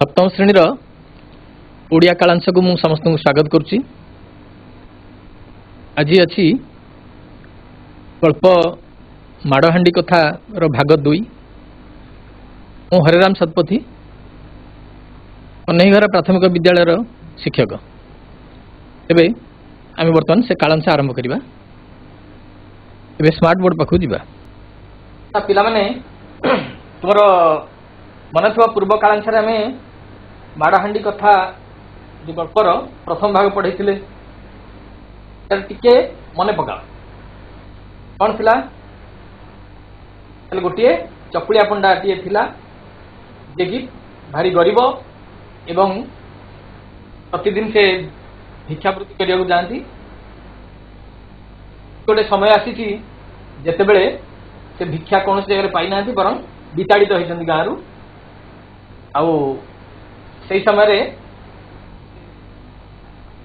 सप्तम श्रेणीर ओडिया कालांश को मु समस्त स्वागत करुच्ची। आज अच्छी गल्प माड़हांडी कथा भाग 2। मु हरिराम सतपथी कन्हईघरा प्राथमिक विद्यालय शिक्षक। एबे आम बर्तमान से कालांश आरंभ करवा। एबे स्मार्ट बोर्ड पाखु जीवा। पिला माने तुमर मन थवा पूर्व कालांश रे आमे माड़हांडी कथा जो गल्पर प्रथम भाग पढ़े टिके मन पका कौन थिला गोटे चकुलिया पंडा टीए थिला जे कि भारी गरीब एवं प्रतिदिन से भिक्षावृत्ति करने जाती। गोटे समय आसी जितेबले से भिक्षा कौन जगह पाई ना बर विताड़ित होती गाँव आउ से समय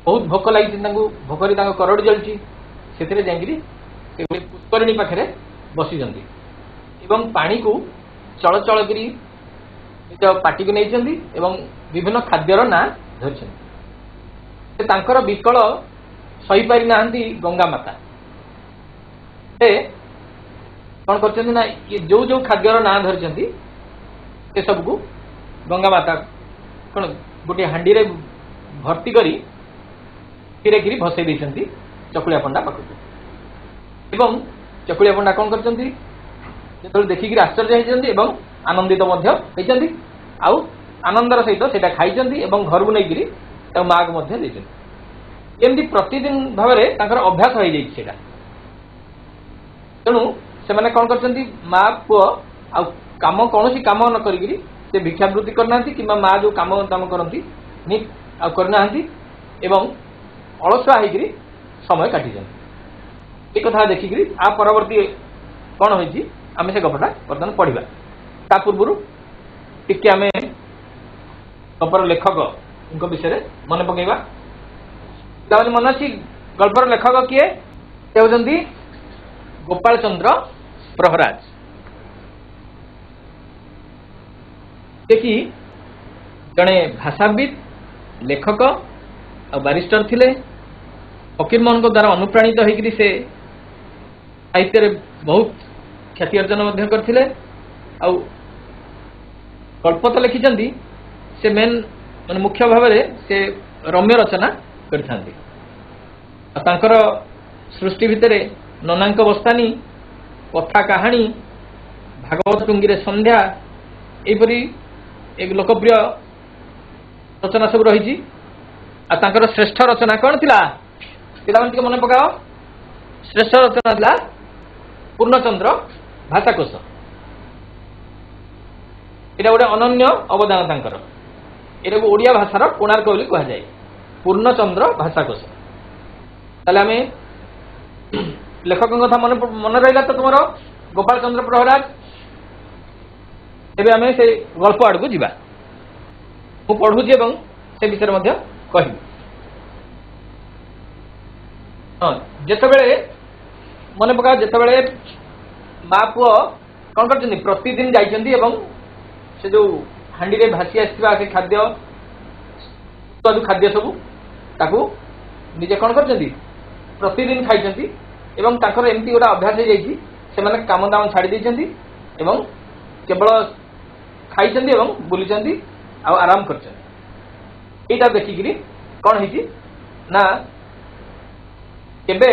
बहुत भोक लगी भोकरी करड़ जलती से पुष्करिणी पाखे बसी पानी को चल चल निज पाटी को नहीं विभिन्न खाद्यर ना धर विकल सही पारि ना गंगा माता से कौन कर जो जो खाद्यर ना धरी से सबको गंगा माता कौन गोटे हांडी रे भर्ती करी फिर गिरी भसई देती चकुलिया पंडा पाखक एवं चकुलिया पंडा कौन कर देखिक आश्चर्य होती आनंदित होती आउ आनंदर सहित से खाई घर को नहीं माँ को एमती प्रतिदिन भाव में अभ्यास हो जाता। तेणु से कौन कर माँ पुओ आम कौन कम न करी से भिक्षावृत्ति करना कि माँ जो कम दाम करती करना एवं अलसुआ होकर समय काटी एक कथा देखिक आ परवर्ती कौन होती आम से गपटा बर्तमान पढ़ा। ता पूर्व टिके आम गपर लेखक विषय मन पकेवा। मन अच्छी गल्पर लेखक किए होती गोपाल चंद्र प्रहराज कि जड़े भाषाविद लेखक और बारिस्टर थिले। फकीर मोहन को द्वारा अनुप्राणित होकर से साहित्य बहुत ख्याति अर्जन करथिले। आउ गल्प तो लिखिं से मेन मान मुख्य भाव से रम्य रचना कर सृष्टि भितर ननांक बस्तानी कथा कहानी भागवत टुंगी रे संध्या यहपरी एक लोकप्रिय रचना सब रही। श्रेष्ठ रचना कौन थिला पिला मन पकाओ। श्रेष्ठ रचना थिला पूर्णचंद्र भाषाकोश। ये गोटे अनन्य अवदान तांकर ये ओडिया भाषार कोणार्क बोली कह जाए पूर्णचंद्र भाषाकोश। ताले आमे लेखक कथा मन रहा तो तुम गोपाल चंद्र प्रहराज। एबे आमे से गल्प आड़ को जीवा। मु पढ़ुची एवं से विषय में कहि। जितेबले मन पका जितेबले माँ पुओ कौन कर प्रतिदिन जाइछन्ती से जो हांडी रे भासी आसवा से खाद्य खाद्य सबू ताकू निजे कौन कर प्रतिदिन खाई एमती गोटे अभ्यास हो जाइए से काम दाम छाड़ी देइछन्ती केवल खाई बुली आराम कर देखिक कौन है ना केबे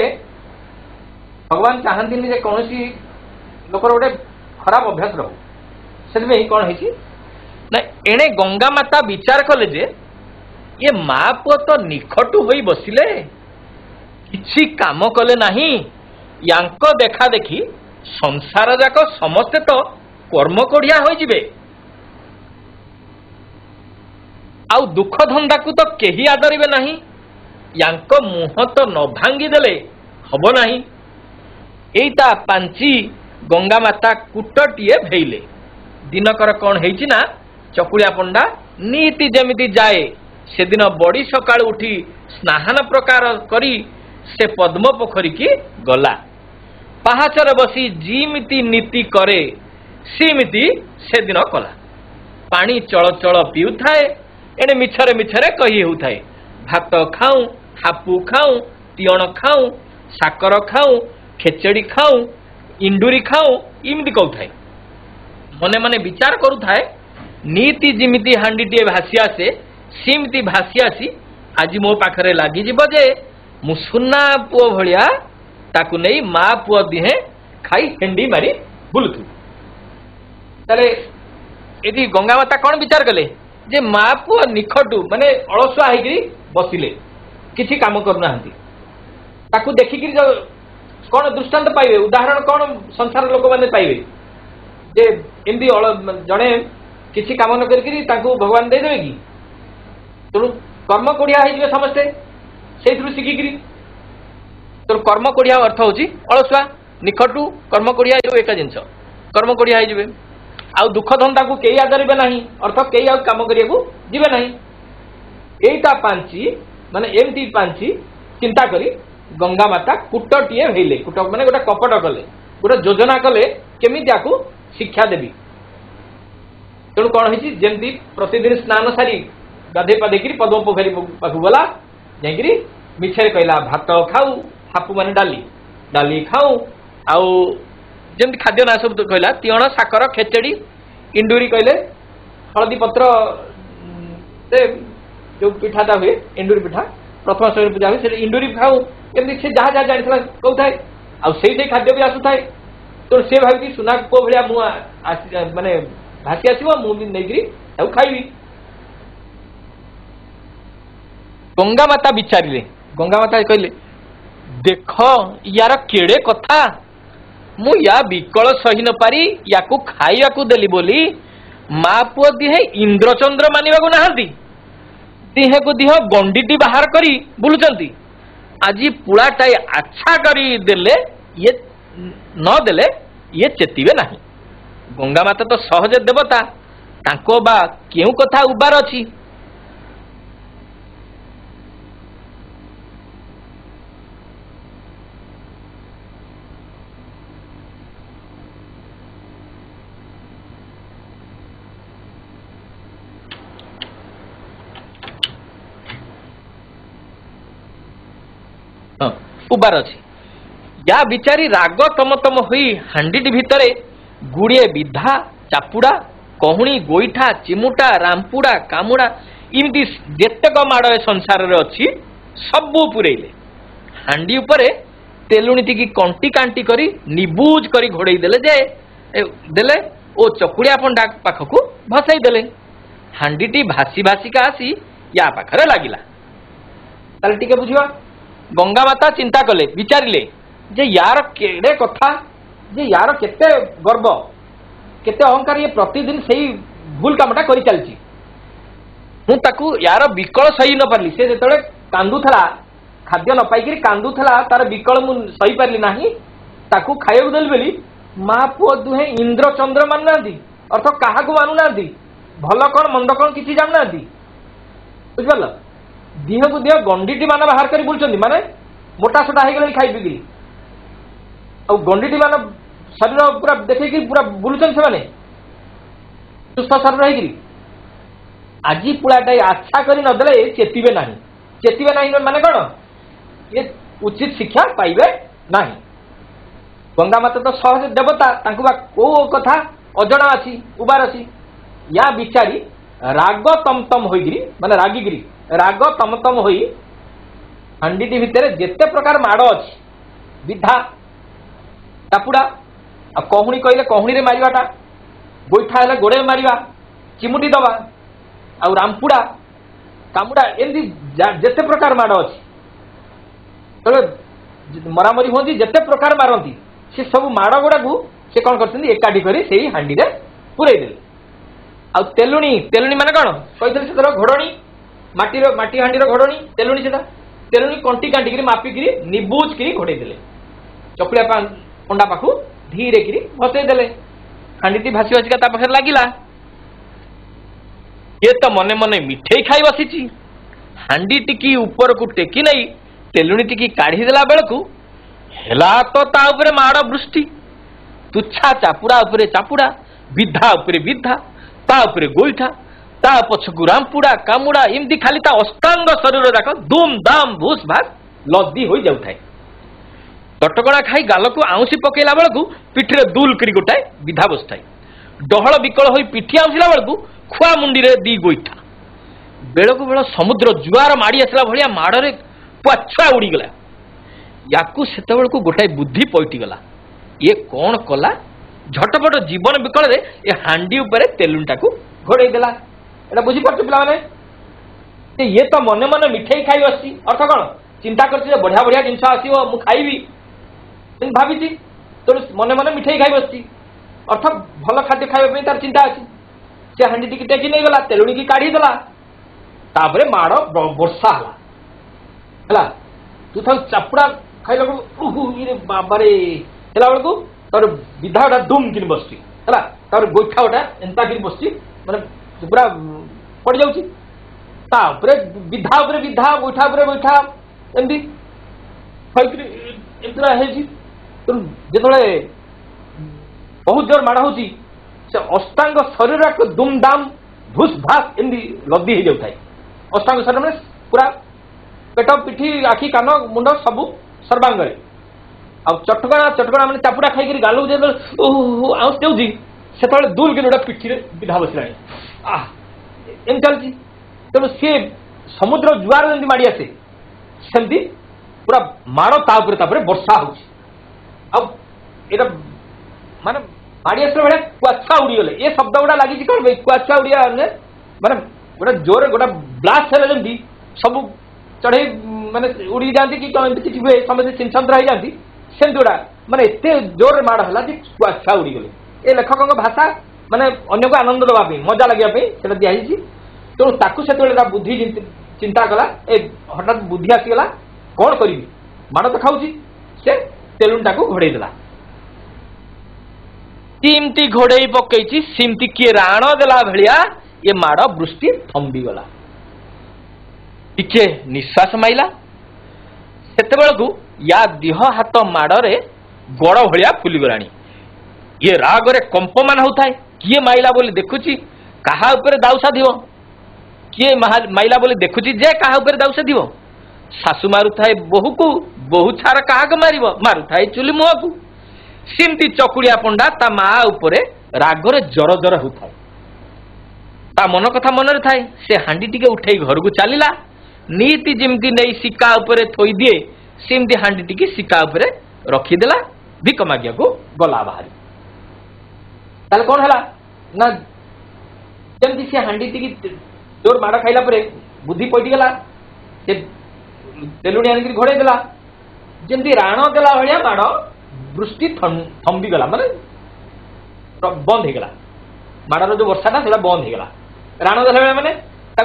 भगवान चाहती जे कौन लोकर गोटे खराब अभ्यास रहू से कौन है ना एणे गंगा माता विचार कले जे ये माँ पुओ तो निखटू हो बसिले किछि काम कले नहीं यांको देखा देखी संसार जाक समस्ते तो कर्म कोढ़िया हो जिवे आउ दुख धंदा को तो केही आदरिबे नहीं यांको मुह तो न भांगी देले हब नहीं। एइता पांची गंगा माता कुटटीए भेइले। दिनकर कौन है ना चकुलिया पंडा नीति जेमिति जाए से दिन बड़ी सकाळ उठी स्नान प्रकार करी से पद्म पोखरी की गला पाहाचर बसी जिमिति नीति करे सीमिति से दिन कला। पानी चल चल पिउथाए एणे मिछरे मिछरे कही होउथाए भात खाऊं हापू खाऊं तियण खाऊं साकर खाऊं खेचड़ी खाऊं इंडुरी खाऊं इमती कहूथाए मने मने विचार करूथाए नीति जिमिति हांडीटे भासी आसे सिमती भासी आसी आज मो पाखरे लागी जिवो जे मु सुना पुओ भलिया ताकु नहीं मा पुओ दिहे खाई हेंडी मारी बुलुथु ताले एदी गंगा माता कौन विचार कले जे मा पुओ निखटू माने अलसुआ हेकरी बसिले किछि काम करू नाहंती ताकु देखिकरी कौन दृष्टांत पाइबे उदाहरण कौन संसार लोक माने पाइबे जे एमदी जड़े किसी काम न करी भगवान दे देवे कि तेणु कर्म कोढ़िया हो समस्ते से शिखिकी तो कर्म कोढ़िया अर्थ हूँ अलसुआ निखटू कर्म कोढ़िया एक जिनस कर्म कोढ़िया हो आउ दुख धंदा को कई आदरबे ना अर्थ कई आ कम करने ना यहीटा पांची माने एमती पांची चिंता करी गंगा माता कूटटीए हेले कूट माने गोटे कपट कले गोटे योजना कले केमी शिक्षा देवी तेणु कौन होती जमी प्रतिदिन स्नान सारी गाधे पाधे पद्म पोखरी पाख गला जाकि मिछे कहला भात खाऊ हापू मान डाली डाली खाऊ आउ जमी खाद्य ना सब कहला तियण साकर खेचड़ी इंडुरी कहले हलदी पत्र से जो पिठाटा हुए इंडुरी पिठा प्रथम समय पूजा हुए से इंडुरी खाऊ एमती से जहाँ जहाँ जानी कहूए आई खाद्य भी आसुए तो सी भावी सुना को भाया मुझे माने भासी आसो मुझे नहीं खाइबी गंगा माता विचारे गंगा माता कहले देख यार केड़े कथा मु या विकल सही न पारी या खाइबा को देली बोली मा पुओ दिहे इंद्रचंद्र मानिबा ना दिहे को दिह गंडीटी बाहर करी बुलुचंती आज पुलाटाई आच्छा करी देले ये न देले ये चेतीबे नहीं गंगा माता तो सहज देवता तांको बा केउ कथा उबार अछि उबार अछि या बिचारी राग तम तम हुई हांडीटी भितरे गुड़िए विधा चापुड़ा कहूणी गोईठा चिमुटा रामपुड़ा कामुड़ा इमती जेतेक माड़ ए संसार रे अछि सबू पुरेले हांडी उपरे तेलुणीटी की कंटी कांटी करी निबुज करी घोड़े देले जे देले ओ चकुड़िया पंडा पाखकू भसाई देले हांडीटी भासी भासिका आसी या पाखरे लागिला ताले टिके बुझिबा गंगा माता चिंता कले विचारिले जे यार केड़े कथा जे यार केते गर्व केते अहंकार ये प्रतिदिन सही भूल कामटा करि चलची हूँ ताकू यार विकल सही न पारली से जेतले कांदुथला खाद्य न पाइकरी कांदुथला तार विकल मु सही पारली नाही ताकू खाइबा देली बेली मा पुओ दुहे इंद्र चंद्र मान नांदी अर्थ काहा को मानु नांदी भल कोन मंद कोन किछि जान नांदी बुझबल दिह को दिह गंडीटी मान बाहर करी बुलचंदी माने मोटा सोटा हे गेली खाइ पिगिली आ गंडीटी मान शरीर पूरा देखि पूरा बुलचन से माने सुस्थ शरीर हे गिरी आजी पुलाटाई आच्छा करी न देले चेतीबे नाही माने कोन ये उचित शिक्षा पाइबे नाही गंगा माता तो सहज देवता तांकु बा को कथा अजणा अछि उबार अछि या बिचारी राग तमतम होइगिरी माने रागीगिरी राग तमतम होई हांडीटी भितर जेते प्रकार माड़ अछि विधा चापुड़ा आ कहूणी कहले कहूणी रे मारिबाटा गोइठा हेले गोड़े मारिबा चिमुटी दबा आ रामपुड़ा कामुड़ा एमती जेते प्रकार माड़ अछि तबे मरामरी होती जेते प्रकार मारती से सब माड़ गुड़ा को से कौन कर एकाठी कर हांडी रे पूरे देले आ तेलुणी माने कौन कहते से घोड़णी माटी हांडीर घोड़णी तेलुणी से तेलुणी कंटी काटिक मापिकी निबुज कि घोड़े देले चकुड़िया पंडा पाखु धीरे कि भसई देले हांडी भासी भासिका पाखे लगिला ये तो मने मने मिठे खाई बसी हांडी टिकी ऊपर को टेकी नहीं तेलुणी टिकी काढ़ी देला बेलकू हेला तो ता उपरे माड़ वृष्टि तुच्छा चापुड़ा उपरे चापुड़ा विधा उपरे विधा तापरे गोईठा ता पछकु रामपुड़ा कामुड़ा एमती खाली ता अष्टांग शरीर जाक धूम दाम भूस भास लदी हो जाउथाय। चटकणा खाई गाल को आउसी पकेला बेलू पिठिरे दुल करी गोटाए विधा बसताए। डहल विकल हो पिठी आउसिला बेलू खुआ मुंडी रे दी गोईठा। बेलकु बेल समुद्र जुआर माड़ी आसला भलिया माड़े पुआ उड़ीगला। याकू सेत बेलू गोटाए बुद्धि पईटिगला। ये कौन कला झटपट जीवन विकल रे ए हांडी उपरे तेलुंटा को घोड़े देला। एटा बुझी पड़छ पिला माने ये तो मने मने मिठाई खाई बसची अर्थ कौन चिंता करछि बढ़िया बढ़िया जिनस आसीबो मु खाइबी भावी तो मने मने मिठाई खाई बसची अर्थ भल खाद्य खाइबा तार चिंता अच्छी। से हांडी टी टेकी नहीं गला तेलुणी की काढ़ी देला तापरे माड़ वर्षा हला तू था चापुड़ा खाइला बाबारे हेला बेलू तार विधा गोटा दुम कि बसची है तार गोइठा गोटा एंता कि बसची माने पूरा पड़ जाउची तापरे विधा उपरे विधा गोइठा उपरे गोइठा एमती एमतीरा हेजी तो जेतले बहुत जोर माड़ होची से अष्टांग शरीर को दुम दाम भूस भास एमती लदी हो जाउथाय। अष्टांग शरीर में पूरा पेट पिठी आखि कान मुंड सबू सर्वांगरे आ चटकणा चटकणा मैंने चापुड़ा खाई गालू जो आउस देउची से दुल कि गोटे पिठी विधा बसला एम चलती। तेणु सी समुद्र जुआर जमी माड़ी आसे सेमती पूरा माड़ तापर वर्षा होटा माने माड़ी आसला भाई कुआछुआ उड़ीगले ये शब्द गुड़ा लगी कौन कुआछुआ उड़िया माने गोटे जोर गोटे ब्लास्ट है जमी सब चढ़ई माने उड़ी जाती कि किसी हुए समस्त चिंसंतर हो जाती सेमती गुड़ा माने एत जोर माड़ है कुआछुआ उड़ीगले ये लेखक भाषा माने अन्य को आनंद देवाई मजा लगे से दिखाई। तेणु ताकू से बुद्धि चिंता कला ए हठात बुद्धि आसीगला कौन करी माड़ तो खाऊँ से तेलुणटा को घोड़े देला सिमती घोड़े पकई सिमती किए राण देला भलिया ये माड़ वृष्टि थंबी गला। टिके निश्वास माइला सेते बेलकु या देह हाथ माड़े गड़ भलिया फुलीगलानी। ये रागरे कंपमान होता है किए माइला बोली देखुची कहा ऊपर दाउ साधिब किए माइला बोली देखुची जे कहा ऊपर दाउ साधिब सासु मारुथाए बोहू को बोहू छार क्या मारिब मारुथाए चुली मुह को सिमती चकुड़िया पंडा ता माँ उपरे रागरे जर जर होता है ता मन कथा मन रे थाए से हांडी टिके उठे घर को चलीला नीति जिमती नहीं सिक्का उपरे थोई दिए सिमती हांडी टिके सिक्का उपरे रखीदेला भिक मागिया को गला बाहरी। ताले कौन है ना जमी से हांडी टी जोर माड़ खाइला बुद्धि पईटिगला से तेलुणी आनिक घोड़े देला जमी राण देला भाया माड़ वृष्टि थंबी गला माने बंद हो गला माड़र जो वर्षाटा से बंद हो गला राण देला माने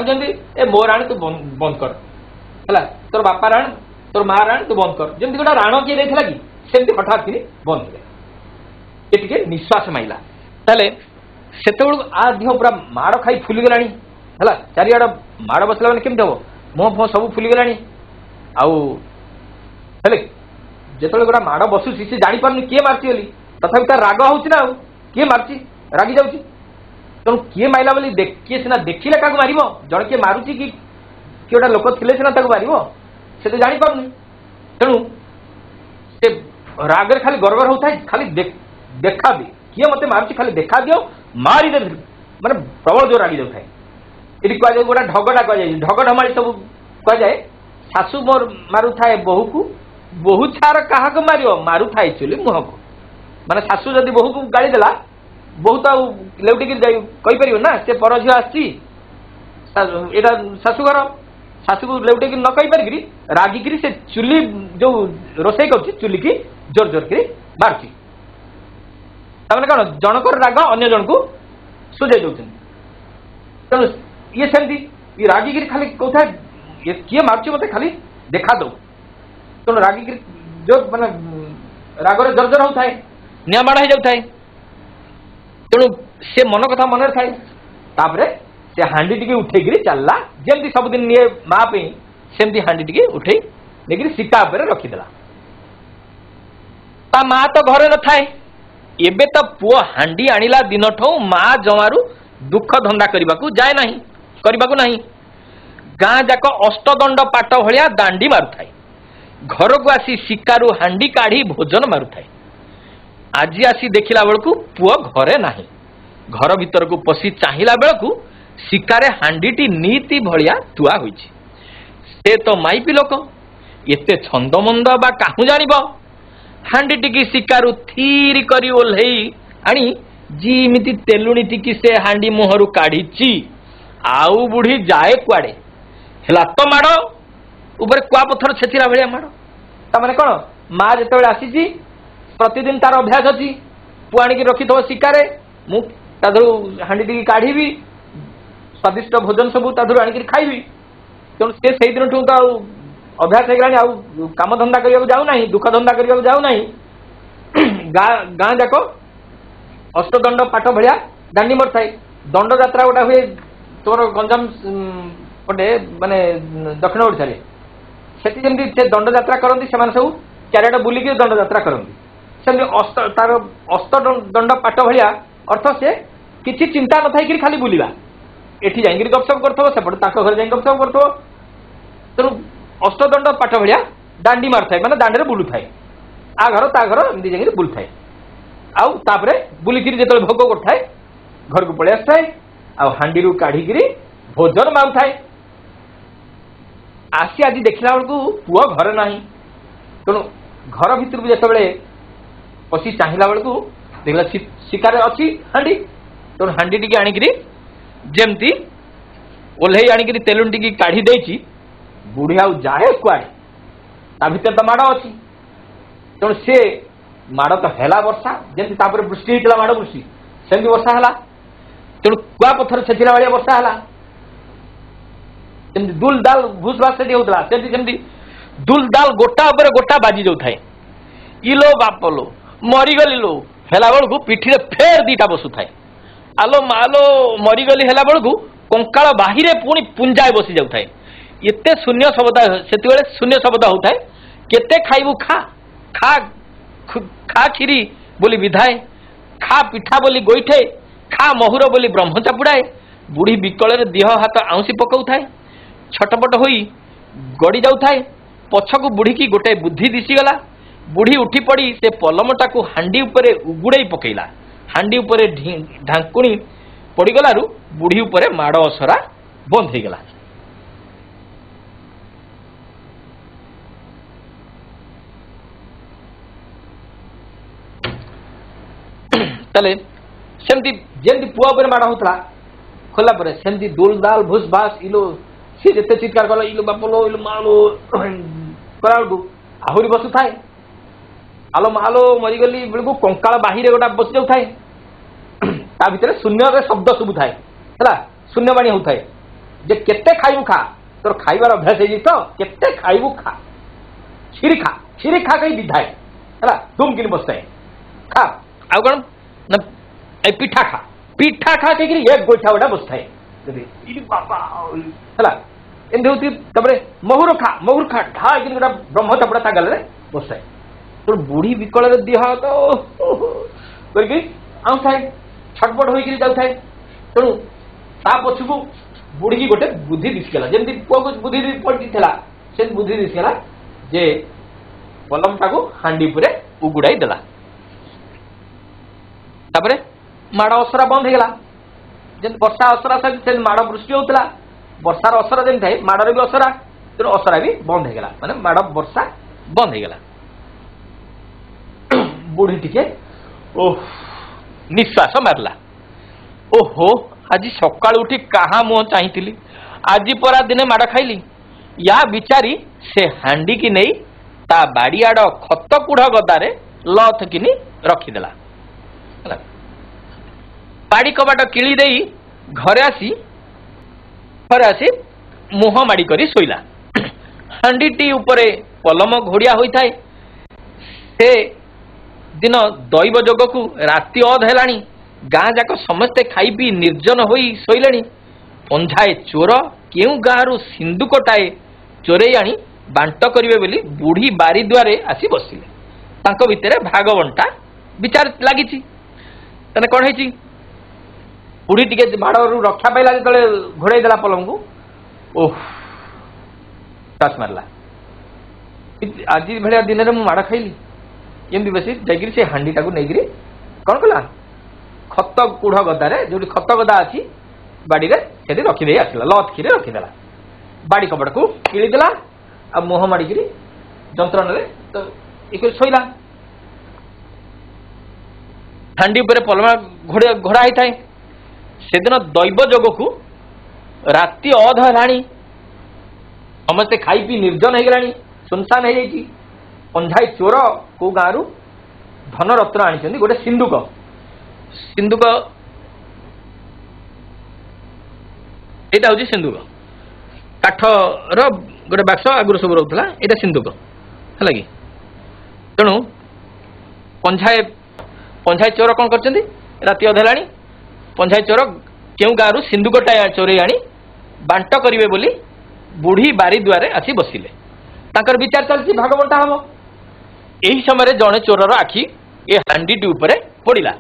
जमी ए मो राण तू बंद कर है तोर बापा राण तोर माँ राण तू बंद कर जमी गोटा राण किए देला कि सेमती हठात कि बंद हो गला ये निश्वास माइला ताले सेते आ देह पूरा माड़ खाई फुलीगला है चारिआड माड़ बसला मैंने केमती हम मुह फुह सब फुलीगला आले जो गोटा माड़ बसुची से जापार किए मार्ची बोली तथा तार राग हो किए मार्ची रागी जाऊँगी तेणु किए माइला बोली किए सीना देखिले क्या मार जड़े किए मारुची कि गोटा लोक थे सीना मार से तो जापार तेणु से रागरे खाली गड़गड़ होता है खाली देखा दे किए मत मारुची खाली देखा दियो मारी दे माने प्रबल जोर रागी जाए ये कह गोटा ढगटा कह ढग ढमाड़ी सब कह सासु मोर मारू थाए बोहू को बोहू छार क्या मार मारू थाए चुली मुह को माने सासु जदि बोहू को गाड़ी देला बोहू तो लेउटिक कहीपर ना से पर झील आसी शाशुघर शाशु को लेउटिक न कहीपर रागिकी से चुली जो रोसई कर चुली की जोर जोर कर मार्ची ताने कौन जनकर राग अन्य जन को सुझे दौरान तेणु ये सेमती ये रागिकी खाली कौथा ये किए मार्ची मत खाली देखा दो तेणु रागिकी जो माने रागरे जर जर होता है निमाड़ हो जाए तेणु से मन कथा मन थाए तापरे से हांडी टी उठे चलला जमी सबुदिन निये माँ सेमती हांडी टी उठे नहीं सिक्का रखीदेला ता माँ तो घरे न थाए एबे तो पुओ हांडी आनिला दिन ठो माँ जमारू दुख धंदा करने नहीं गाँ जाक अष्टदंड पाट भाया दांडी मारुथाए घर को आसी शिकारु हांडी काढ़ी भोजन मारुथाए आज आसी देखिला बेलू पुओ घरे नाही घर भीतर को पशि चाहिला बेलू शिकारे हांडीटी नीति भलिया तुआ होइछि से तो माइपी लोक एते छंदमंद बा काहू जानिब हांडी टिकी शिकारु थीरी करी ओल्हेई आनी जिमिति तेलुणी टिकी से हांडी मुहरु काढ़ीची आउ बुढ़ी जाए कुआडे हेला तो माड़ ऊपर कुआ पथर छेचिला भलिया माड़ तामाने कोन माँ जेतेबेले आसीची प्रतिदिन तार अभ्यास अछि पुआणी की रखी थो शिकारे मु तादरु हांडी टिकी काढ़ीबी स्वादिष्ट भोजन सब तादरु आनी खाइबी तेणु से सेई दिन ठू तो अभ्यास होगलानी आउ काम धंदा करने जाऊ ना दुख धंदा करने जाऊ ना गाँ जाक अष्टदंड पाठ भाया दांडी मर थाए दंड यात्रा गोटा हुए तुम गंजाम पटे माने दक्षिण ओडिशा से से दंड यात्रा करती से सब चारिटा बुलिक दंड यात्रा करती से तार अष्टदंड पाठ भाया अर्थ से किसी चिंता न थी खाली बुलवा एठी जाइए गपसप करते घर जाए गपसप कर तेणु अष्टदंड पाठ भाया दांडी मार थाए माने दांडी बुलू थाए आ घर ता घर एमती जाइए बुलू थाए आउे बुलिक जो भोग करए घर को पलि आए हांडी काढ़िक भोजन मांग थाए आसी आज देखला बेलू पुओ घरे ना तेणु घर भीतर को जिते पशि चाहिला बेलू देखला शिकार अच्छी हांडी तेणु हांडी टी आणिक जमती ओल्हे आणिक तेलुन टी काढ़ी देची बुढ़ी आउ जाए कुआडे ता भीतर तो माड़ अच्छी तेणु सी माड़ तो है वर्षा जमी वृष्टि होता माड़ वृष्टि सेमती वर्षा है तेणु कुआ पथर छेचिला भाया वर्षा है दुल दाल घुस भास से होता सेमती दुल दाल गोटा उपर गोटा बाजी जाऊ थाए इलो बापलो मरीगली लो है बेलू पिठी फेर दीटा बसु थाए आलो मालो मरीगली है बेलू कंकाल बाहिरे पुणी पुंजाए बसी जाऊ थाए एते शून्य शब्द से शून्य शब्द होता है केते खाइबू खा खा खा खीरी बोली विधाए खा पिठा बोली गोईठे खा महुर बोली ब्रह्म चापुड़ाए बुढ़ी विकल देह हाथ आउसी पकाऊ थाए छटपट होई गड़ी जाऊ थाए पछकू बुढ़ी की गोटे बुद्धि दिशीगला बुढ़ी उठी पड़ी से पलमटा को हांडी उपरे उगुड़े पकेला हांडी उपरे ढांकुणी पड़गलु बुढ़ी उपरे माड़ असरा बंद हो गला सेमती जमी पुआ पर माड़ होता खोला पर सेमती दुल दाल भूस भास इलो सी जिते चित्कार कल इलो बापलो इलो मालो कला आहरी बसु थाए आलो मालो मरीगली बेलू कंकाल बाहिर गोटा बसी जाऊ थाए ता भितर शून्य शब्द शुभु थाए है शून्यवाणी होता है जे केते खाइबू खा तोर खाइबार अभ्यास है तो केते खाइबू खा क्षीरी खा कहीं विधाए है धूम किन बसताए खा आउ कौन ना पिठा खा कहीं एक गोइठा गोटा बसताए है एमती होती महुर खा ढा गोटा ब्रह्म चापड़ा ता गल बसताए तो बुढ़ी विकल देह तो करके आउ थाए छटपट होकर जाए तेणु ता पछकू बुढ़ी की गोटे बुद्धि दिशगला जमी पुआ को बुद्धि पड़ी से बुद्धि दिशगला जे पलमटा को हांडी पुरे उगुड़ाई देला तापरे माड़ असरा बंद होगला जमी वर्षा असरा से माड़ वृष्टि होता वर्षार असरा जमी थाए माड़र भी असरा तेणु असरा भी बंद होगला माने माड़ वर्षा बंद होगला बुढ़ी टिके ओह निश्वास मारला ओहो आज सकाल उठी कहा मुह चाहती आज परा दिने माड़ खाइली या बिचारी से हांडी की नहीं ता बाड़ीआड़ खत कुढ़ गदारे लथ किनी रखीदेला बाड़ी कबाट किली दे घरे आसी मुह माड़ी करी शोला हांडीटी उपरे पलम घोड़िया होता है से दिन दैव जोग को राति अध है गाँ जाक समस्ते खाई पी निर्जन हो शोले पंझाए चोर केउ गाँव सिंदुकटाए चोरे आनी बांट करेंगे बोली बुढ़ी बारी द्वारे आसी बसिले भाग बंटा विचार लगी कौन है बुढ़ी टिके माड़ू रक्षा पाइला जो घोड़े देला पलंग को ओह टास मारला आज भाया दिन में माड़ खाइली एमती बस जाकि से हांडी टाक नहीं कौन कला खत कूढ़ गदारे जो खत गदा अच्छी बाड़ी से रखिदे आसला लथ खीरे रखीदेला बाड़ी कपड़ को किदेला आ मुह माड़िक जंत्रण तो ये शोला हांडी पलमा घोड़ा होता है से दिन दैव जोग को राति अध है समस्ते खाई पी निर्जन हो सुनसान हो पंझाई चोर को गाँव धन रत्न आनी गोटे सिंधुक सिंधुक यहाँ हूँ सिंधुक काठर गोटे बाक्स आगुरी सब रोला यहाँ सिंधुक है कि तेणु पंझाई चोर कौन कर राति अध है पंझाई चोर क्यों गाँव सिंधुकटा चोरे आनी बांट करेंगे बोली बुढ़ी बारी द्वारे आसी बसिले ताकर विचार चलती भागबंटा हम यही समय जड़े चोरर आखि ए हांडी उपरे पड़ा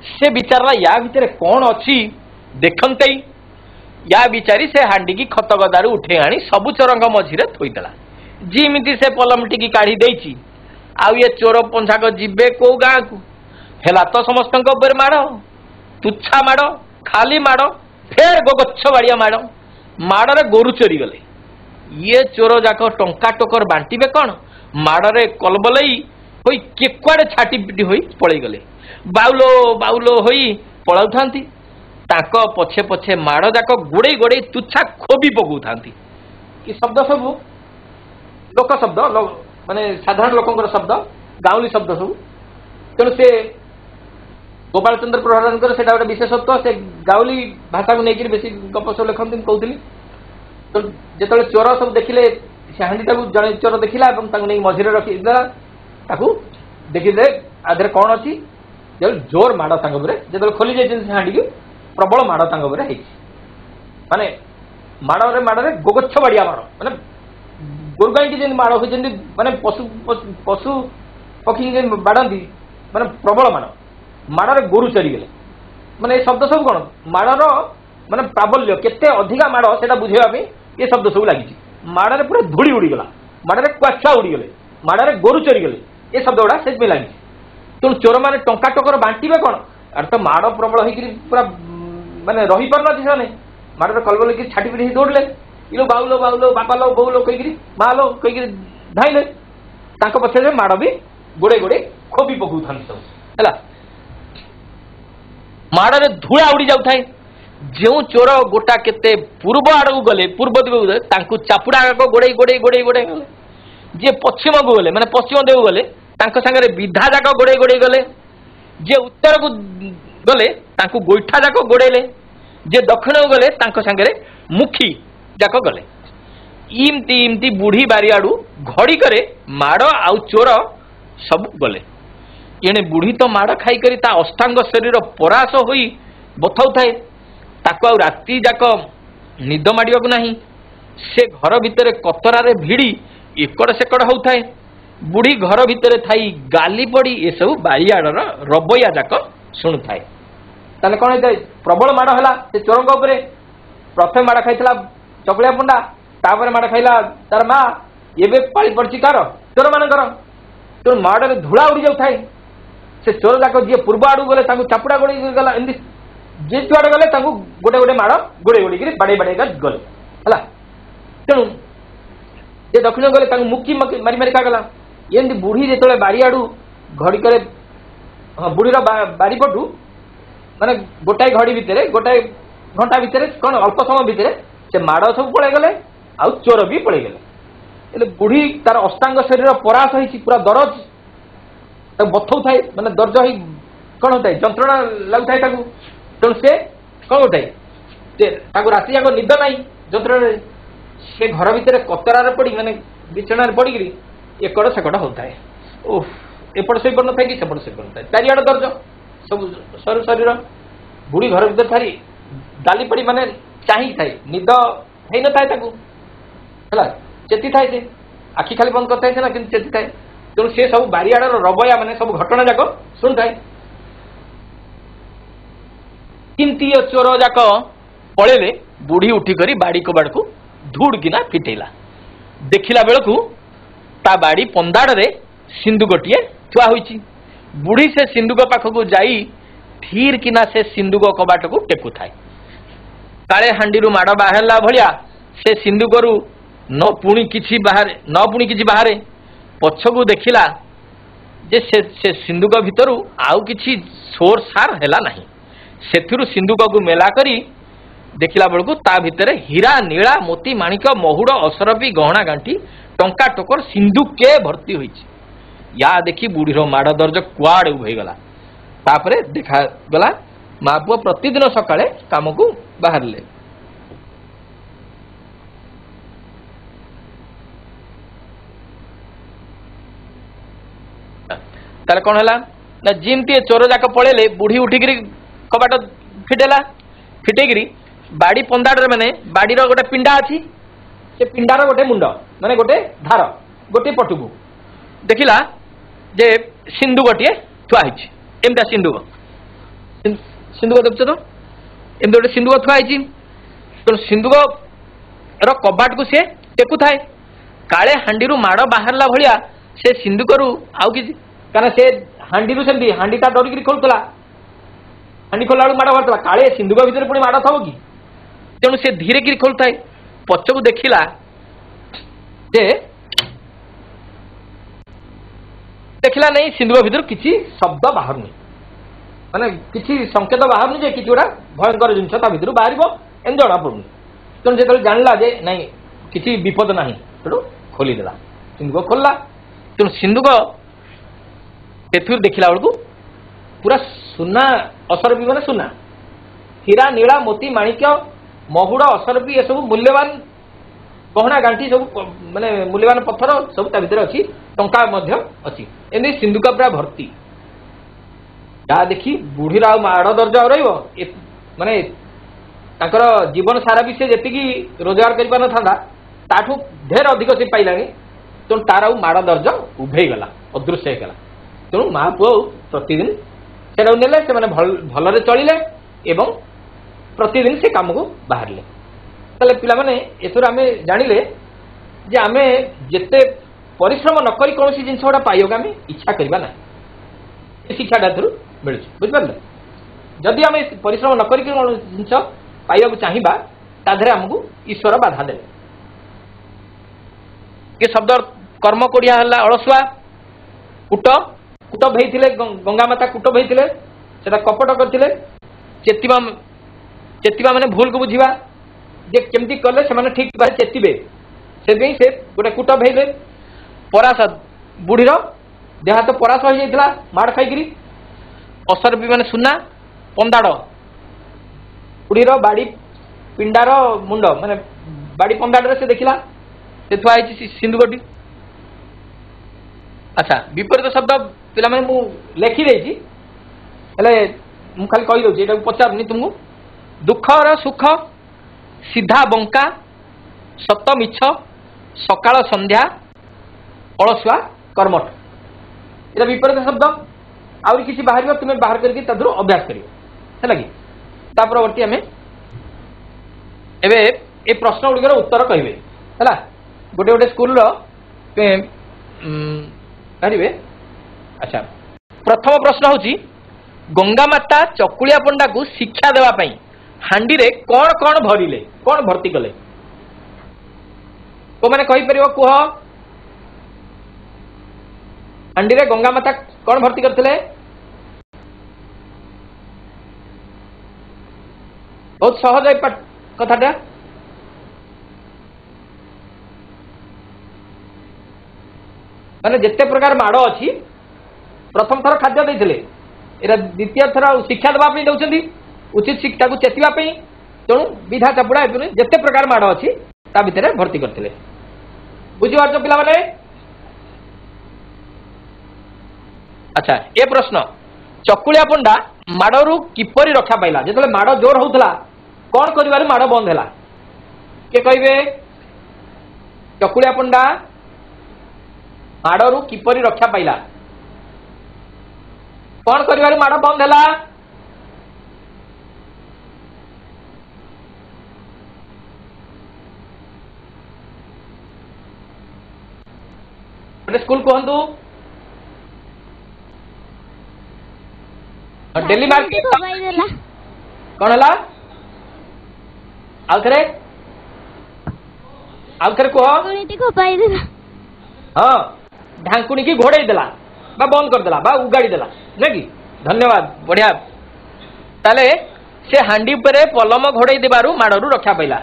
से विचारला या भितर कौन अच्छी देखते या विचारी से हांडी की खत गदारू उठे आनी सबु चोरंग मझीरे थोईदेला जिमिति से पलमटी की काढ़ी देछि आउ ये चोर पंझाक जिबे को गाँ को हेला तो समस्त माड़ तुच्छा माड़ खाली माड़ फेर गोगछ बाड़िया माड़ माड़े गोरु चोरी गले ये चोर जाक टंका टोकर बांटे कौन माड़े कलबलई होई केकुआड़े छाटी पिटी होई पड़े गले बाउलो बाउलो होई पलाउ थांती ताको पछे पछे माड़ जाक गोड़े गोड़े तुच्छा खोबी पकौ थांती कि शब्द सब लोक शब्द माने साधारण लोकंकर शब्द गाउली शब्द सब तेणु से गोपाल चंद्र प्रधान से गोटे विशेषत्व से गाउली भाषा को लेकर बेसी गप सब लिखती कहती तो जो चोर सब देखिले से हांडी जड़े चोर देखला नहीं मझे रखीदेला देखीदे आधे कौन अच्छी जोर माड़ जो खोली जाए हांडी की प्रबल माड़ माने माड़े माड़े गोगछ बाड़िया माड़ माने गोरु गाई की माड़ हुई माने पशु पशु पक्षी बाड़ती माने प्रबल माड़ माड़े गोरु चरीगले माने ये शब्द सब कौन माड़र माने प्राबल्य केते अधिका माड़ से बुझेगा ये शब्द सब लगी माड़े पूरा धूड़ी उड़ीगला माड़े कुआछुआ उड़ीगले माड़े गोरु चरीगले ये शब्द गुड़ा से लगी तेणु चोर मैंने टंका टकर बांटे कौन अरे तो माड़ प्रबल हो पूरा माने रही पार ना माड़े कलबल कि छाटी पिटी दौड़ले इलो बाउलो बाउलो बापा लो बोउ लो कहीकि माँ लो कहीकि धाइले पछे माड़ भी गोड़े गोड़े खोबी पकौ सब है माड़े धूला उड़ी जाए जो चोर गोटा केते पूर्व आड़ को गले पूर्व दिग गले चापुड़ा गोड़े गोड़े गोड़े गोड़े गले जे पश्चिम को गले माने पश्चिम दिग गले सांगे विधा जाक गोड़े गोड़े गले जे उत्तर को गले गोईठा जाक गोड़ेले जे दक्षिण को गले सांगे मुखी जाक गले इमती इमती बुढ़ी बारियाड़ू घड़ी करे माड़ आउ चोर सब गले एणे बुढ़ी तो माड़ खाई करी ता अष्टांग शरीर परास होई बथाउ थाए ताको राति जाक निद माड़िया को नहीं से घर भितर कतरारे भिड़ी एकड़ सेकड़ होउथाए बुढ़ी घर भितर थाई गाली पड़ी ये सब बारियाड़र रबैया जाक शुणु थाए ताले कौन होता है प्रबल माड़ है से चोरंग उपरे प्रथम माड़ खाई चकलिया पंडा तापर माड़ खाइला तार माँ ये पाली पड़ी कार चोर मानकर तेणु माड़े धूला उड़ी जाए से चोर जाक जी पूर्व आड़ गले चापुड़ा गोड़ी गला एमती जे जुआड़े गले गोटे गोटे माड़ गोड़े गोड़ी बाड़े बाड़े गले है तेणु जे दक्षिण गले मुक्की मारी मारी गला एमती बुढ़ी जो बारियाड़ू घड़ी करे हाँ बुढ़ीर बारीपटू माने गोटाए घड़ी भितर गोटाए घंटा भितर कौन अल्प समय भितर से माड़ सब पड़े गले आउ चोर भी पड़े गले बुढ़ी तार अष्टांग शरीर परास होती पूरा दरज बथौ थाए माने दर्ज हो कौन होता है जंत्रणा लगुए तेणु से कौन होता है राति जाक निद ना जंत्रण से घर भितर कतरार पड़ी माने बिछणार पड़ी एकड़ सेकड़ होता है ओह एपट से न कि सेपट से न चारिआड़ दर्ज सब सर शरीर बुढ़ी घर भीतर थारी डाली पड़ी माने चाही थाए निद हो न था चेती थाए से आखि खाली बंद करता है ना कि चेती थाए तेणु से सब बारिआड़ रबैया माने सब घटना जाक शुणुए किंती चोर जाक पड़ेले बुढ़ी उठिक बाड़ी कबाड़ को धूड़किना फिटेला देखला बेलू ता बाड़ी पंदाड़े सिंधु गोटे थुआ होईची बुढ़ी से सिंधुक पाखक जाई धीर किना से सिंधुक कबाट को टेकु थाए काले हांडी माड़ बाहरला भलिया से सिंधुकरू न पुणी किछि बाहर पछकू देखिला जे से सिंधुक भितरू आउ किछि सोर सार हैला नाही सेथिरु सिंधुक को मेला करी देखिला बेलू ता भितर हीरा नीला मोती माणिक महुड़ असरपी गहना गांठी टंका टोकर सिंधु के भर्ती होईछि या देखी बुढ़ीर माड़ दर्ज कुआड़े उभेगला तापरे देखा गला माँ पुआ प्रतिदिन सकाळे काम को बाहरले ताले कौन है ना जिमती चोर जाक पड़ेले बुढ़ी उठिक कबाट फिटेला फिटेगिरी बाड़ी पंदाड़े माने बाड़ीर गोटे पिंडा अच्छी से पिंडार गोटे मुंड माने गोटे धार गोटे पटुकू देखिला जे सिंधु गोटे थुआई एमता सिंधुक देखुच तो एम गोटे सिंधुक थुआई तेणु सिंधुक कबाट को सी टेकु थाए काले हांडी माड़ बाहरला भाया से सिंधुकरू आउ कि कारण से हांडी सेमती हांडी ता डरिक खोलुला हांडी खोला माड़ बाहर काले सिंधुक भितर पुणी माड़ थब कि तेणु से धीरे कि खोलु थाए पछकू देखिला जे देखला नहीं सिंधुक भितर किसी शब्द बाहर नहीं माने किसी संकेत बाहर नहीं कि गोटा भयंकर जिनस भितर बाहर एम जना पड़ुनि तेणु जो जानला जे नहीं किसी विपद ना तेणु खोलीदेला सिंधुक खोलला तेणु सिंधुक से देखला बेलू पूरा सुना असरपी माने सुना हीरा नीला मोती माणिक्य महुड़ असरपी ये सब मूल्यवान गहना गांठी सब माने मूल्यवान पत्थर सब भितर अच्छी टंका अच्छी एमती सिंधुक पूरा भर्ती जहाँ देखी बुढ़ीर आ माड़ दर्ज रही माने ताकर जीवन सारा भी से जी रोजगार कर पार था ताठू ढेर अधिक से पाइला तेणु तार आ माड़ दर्ज उभेगला अदृश्य होगा तेणु माँ पुओ प्रतिदिन से नेले से भलरे चलिले एवं प्रतिदिन से काम को बाहर ताले पिला माने एथुर आमे जानिले जे आमे जेते परिश्रम न करी कौन जिनस गुड़ा पाइबा आम इच्छा करवा ना शिक्षाटा एथुर मिलूँ बुझिपारे जदि आम परिश्रम न करी कौन जिनस पाइबा चाहिए ताधे आमको ईश्वर बाधा दे ये शब्द कर्म कोड़िया है अलसुआ कूट कूट भेईले गंगा माता कूट भेईले से कपट करते चेतिबा चेतिबा माने भूल को बुझा जे केमती कले से ठीक भाव चेतिबे से गोटे कूट भेईले परास बुढ़ीर देह हाथ परास हो जाता माड़ खाई असर भी माने सुना पंदाड़ बुढ़ीर बाड़ी पिंडार मुंड माने बाड़ी पंदाड़ से देखला से थुआई सिंधुकटी अच्छा विपरीत शब्द पिला माने मु लेखि देछि हेले मु खाली कहि दउछि एटा पचारनी तुमको दुख और सुख सीधा बंका सत मिछ सकाळ संध्या अलसुआ कर्मठ ये विपरीत शब्द आउरी किसी बाहर तुम्हें बाहर करके तदर अभ्यास कर परवर्ती आम ए प्रश्न गुड़िकर उत्तर कहे है गोटे गोटे स्कूल पारे अच्छा प्रथम प्रश्न हूँ गंगा माता चकुलिया पंडा को शिक्षा देवाई हांडी रे कौन कौन भरिले कौन भर्ती कले को मैंने कहीपर कह हांडी रे गंगा माता कौन भर्ती करते बहुत सहज कथाटा माने जिते प्रकार माड़ अच्छी प्रथम थर खाद्य देते एरा द्वितीय थर शिक्षा देवाई दौरान उचित शिक्षा को चेतापी तेणु विधा चापुड़ा जिते प्रकार माड़ अच्छी ता भितर भर्ती करते बुझीपार पिला माने अच्छा ए प्रश्न चकुलिया पंडा माड़ू किपरि रक्षा पाइला जो माड़ जोर होता कौन कर माड़ बंद है किए कहे चकुलिया पंडा माड़ू किपरि रक्षा पाइला कौन कर माड़ बंद है गोटे स्कूल कहतु डेली मार्केट कौन है आउ थे कह हाँ ढांकुणी की घोड़े देला बा बंद करदेला बा उगाड़ी देला ना कि धन्यवाद बढ़िया ताले से हांडी पर पलम घोड़े देबारु माड़ू रक्षा पाइला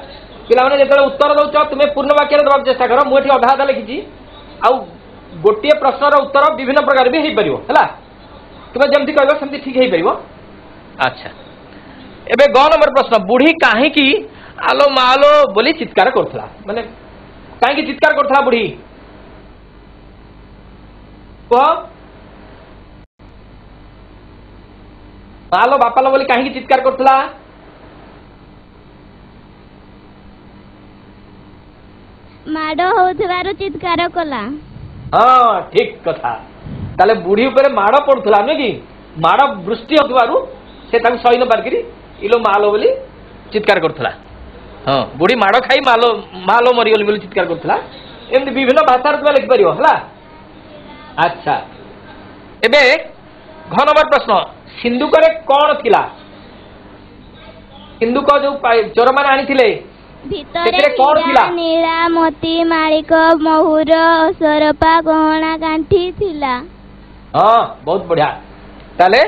पिला जो उत्तर दौच तुम्हें पूर्ण वाक्य देवा चेष्टा कर मुझे अधा अधा लिखी आउ गोटे प्रश्नर उत्तर विभिन्न प्रकार भी हो पार है तुम्हें जमती कह सेमती ठीक हो पार। अच्छा एबे ग नंबर प्रश्न बुढ़ी कहीं आलो मालो बोली चित्कार करथला माने कहीं चित्कार करथला बुढ़ी कह मालो बापालो बोली कहीं चित्कार करथला माडो होथवारो चित्कार कला। हाँ ठीक कथा ताले बुढ़ी ऊपर माड़ पड़ुथला न कि माड़ वृष्टि होथवारु से ताकु सही न पारकरी इलो मालो बोली चित्कार करथला। हाँ बुढ़ी माड़ खाई मालो मालो मरीगली बोली चित्कार करथला एमती विभिन्न भाषा तुम लिखि पारियो हला। अच्छा एबे घ नंबर प्रश्न सिंधुक रे कौन थिला सिंधुक जो चोर माने आनिथिले भितरे नीला मोती मालिक महुर सरपा गहना गांठी थिला। हाँ बहुत बढ़िया ताले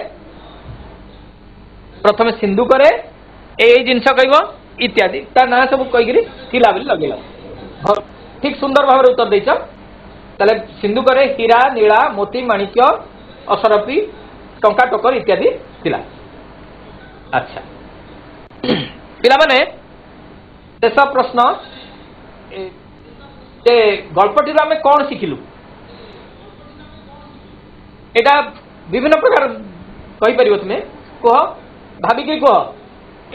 प्रथम सिंधु करे ए जिनस कहब इत्यादि ता ना सब कहीकि थिला बोली लगेला ठीक सुंदर भाव उत्तर देच ताले सिंधु करे हीरा नीला मोती माणिक्य असरपी टंका टकर इत्यादि थिला। अच्छा पिला माने शेष प्रश्न गल्पटी आम कौन शिखिलु एटा विभिन्न प्रकार कहीपर तुम्हें कह भाविक कह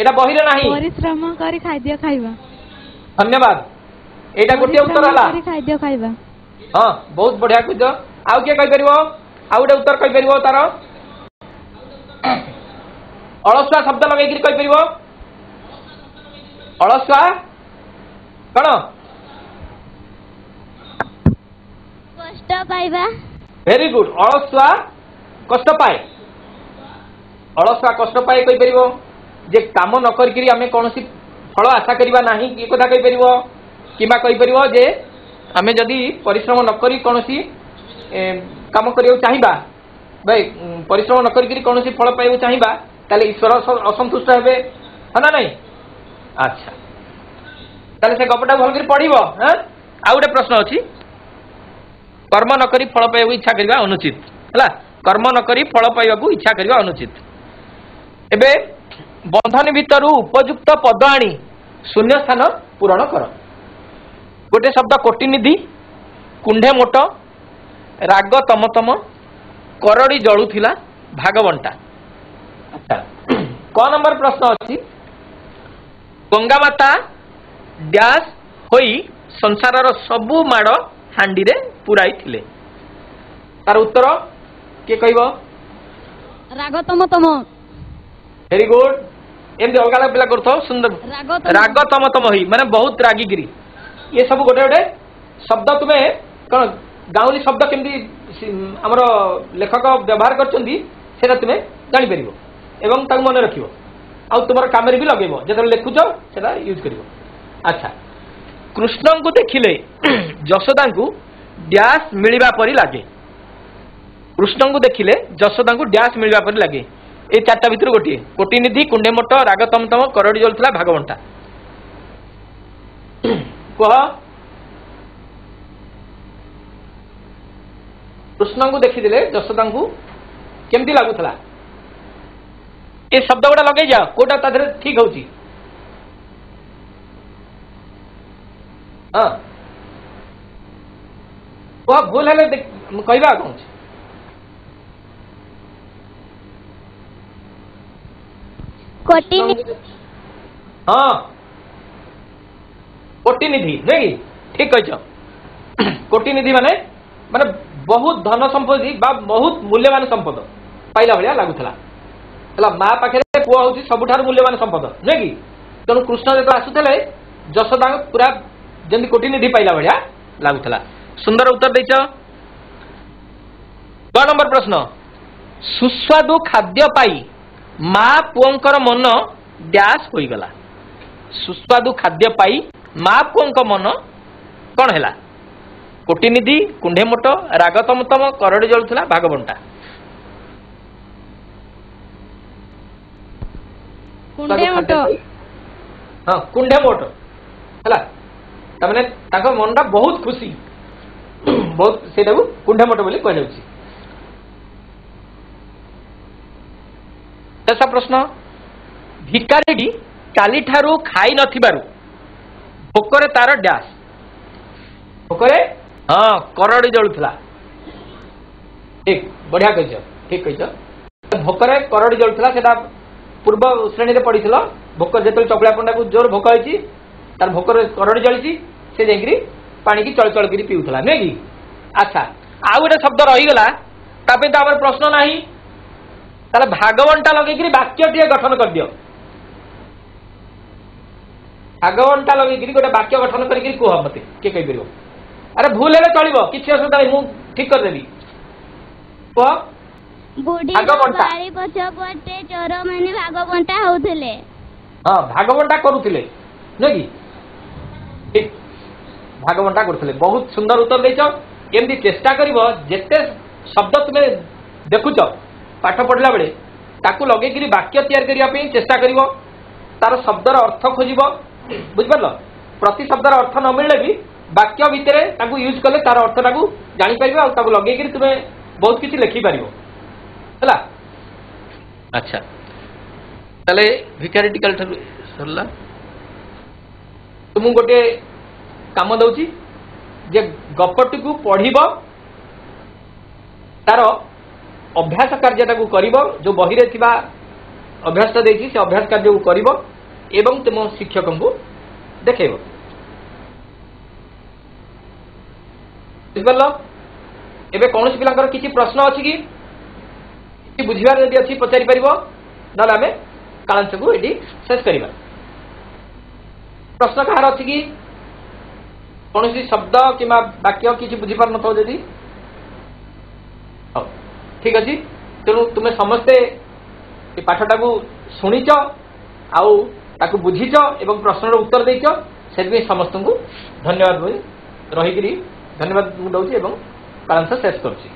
एटा बही नहीं परिश्रम करी खाद्य खाइबा। धन्यवाद एटा गोटे उत्तर हला खाद्य खाइबा। हाँ बहुत बढ़िया कह आउ किए कहीपर आउ गोटे उत्तर कहीपर तार अलसुआ शब्द लगे कहीपर अलसुआ कौन कष्ट पाइबा। वेरी गुड अलसुआ कष्ट पाए अलसुआ कष्ट पाए कहीपर जे काम न करी आम कौन फल आशा करवा नहीं ये कथा कहीपर कि कहीपर जे आम जदि परिश्रम न करी कौन काम करिया चाहिबा भाई परिश्रम न करी कौन फल पाइबा चाहिबा ताले ईश्वर असंतुष्ट हेबे है ना नहीं। अच्छा ताले से गपटा भल कर पढ़िबो। हां आ गोटे प्रश्न अछि कर्म न करी फल पाइबा इच्छा करबा अनुचित हला कर्म न करी फल पाइबा इच्छा करबा अनुचित। एबे बंधन भितर उपयुक्त पद आनी शून्य स्थान पूरण कर गोटे शब्द कोटिनिधि कुंढे मोट राग तमतम करड़ी जलुथिला भागवंटा। अच्छा क नंबर प्रश्न अछि गंगा माता डैश होई संसारर सबु माड़ हांडी रे पुराई थिले तार उत्तर के कहबो राग तमतम। वेरी गुड एमती अलग अलग पिला करथो सुंदर राग तमतम होई माने बहुत रागीगिरी ये सब गोटे गोटे शब्द तुम्हें कौन गाउली शब्द केमती आमर लेखक व्यवहार करछंती सेटा तुम्हें जानि परिबो एवं ताकु मन रखिबो आ तुमर कामरे भी लगेबो जेतले लेखुछ सेटा यूज करिवो। अच्छा कृष्ण को देखिले यशोदा को डैश मिलिबा परी लागे कृष्ण को देखिले यशोदा को डैश मिलिबा परी लागे ए चारटा भितर गोटे कोटिनिधि कुंडे मोट राग तमतम करड़ी जलुथिला भागवंटा कह कृष्ण को देखिदेले यशोदा को केमती लगुला ये शब्द गुड़ा लगे जा कोटा ताधरे ठीक होची। हाँ वह भूल है कहवा कौन हाँ कोटिनिधि नहीं ठीक कह कोटिनिधि माने माने बहुत धन संपत्ति बहुत मूल्यवान संपद पाइला भाया लगुला माँ पाखे पुआ हूँ सबुठ मूल्यवान संपद नुहे कि तेणु कृष्ण जो आसुले यशोदा पूरा जमी कोटिनिधि पाइला भाया लगुला सुंदर उत्तर देच ग नंबर प्रश्न सुस्वादु खाद्य पाई मा पुओंकर मन डैश होईगला सुस्वादु खाद्य पाई मा पुओंक मन कौन है कोटिनिधि कुंडे मोट राग तम तम करड़ी जलुला भागबंटा कुंडे मोट हाँ कुंडे मोट है मनटा बहुत खुशी बहुत से कुंडे मोट बोली कह ऐसा प्रश्न भिकारी काली ठारू खाई नथिबारु भोकरे तार डैश भोकरे हाँ करड़ी जलुला ठीक बढ़िया कह ठीक कह भोकरे करड़ी जलुला से पूर्व श्रेणी में पड़ी भोक जो चकुला पंडा को जोर भोक होती तार भोकर करड़ी जली से जाकि पानी की चल चल कर पीऊला नुहे कि अच्छा आउ गोटे शब्द रहीगला तो आम प्रश्न ना ताले भागवंटा लगे वाक्य टे गठन कर दियो भागवंटा लगे गोटे वाक्य गठन करके कह मत किए कहीपर अरे भूल है चलो किसी असुविधा नहीं मुझे ठीक करदेवी कह बाड़ी पछपटे चोर माने भागबंटा होउथिले हाँ भागबंटा करुथिले नुहे कि ठीक भागबंटा करुथिले बहुत सुंदर उत्तर देछ एमती चेष्टा करिवो जेते शब्द तुमे देखुच पाठ पढ़ला बेले ताकू लगेकरी वाक्य तैयार करिया पे चेष्टा करिवो तार शब्दर अर्थ खोजिवो बुझिपारल प्रति शब्दर अर्थ न मिलले भी वाक्य भितरे ताकू यूज कले तार अर्थ ताकू जानि परिबो आ ताकू लगेकरी तुमे बहुत किछि लिखि पारिबो हला अच्छा ताले भिखारीटिकल सरला तुमु गोटे काम दउची जे गपटी को पढ़िबो तार अभ्यास कार्यटा को करिबो जो बही रे थिबा अभ्यास देछि से अभ्यास कार्य को करिबो एवं तुम शिक्षक को देखेबो बुझलो एबे कोनोसी पिलांकर किछि प्रश्न अछि कि बुझिबार यदि अच्छी पचारि पारिबो नले आमे कालांश को एडी शेष करिबा प्रश्न कहार अछि कि कौन शब्द कि वाक्य किसी बुझी पार न जदि ठीक अच्छे तेणु तुम्हें समस्ते पाठटा को शुणीच आउ ताकू बुझीच एवं प्रश्नर उत्तर देच से समस्त को धन्यवाद रही धन्यवाद मुझे कालांश शेष करुच्ची।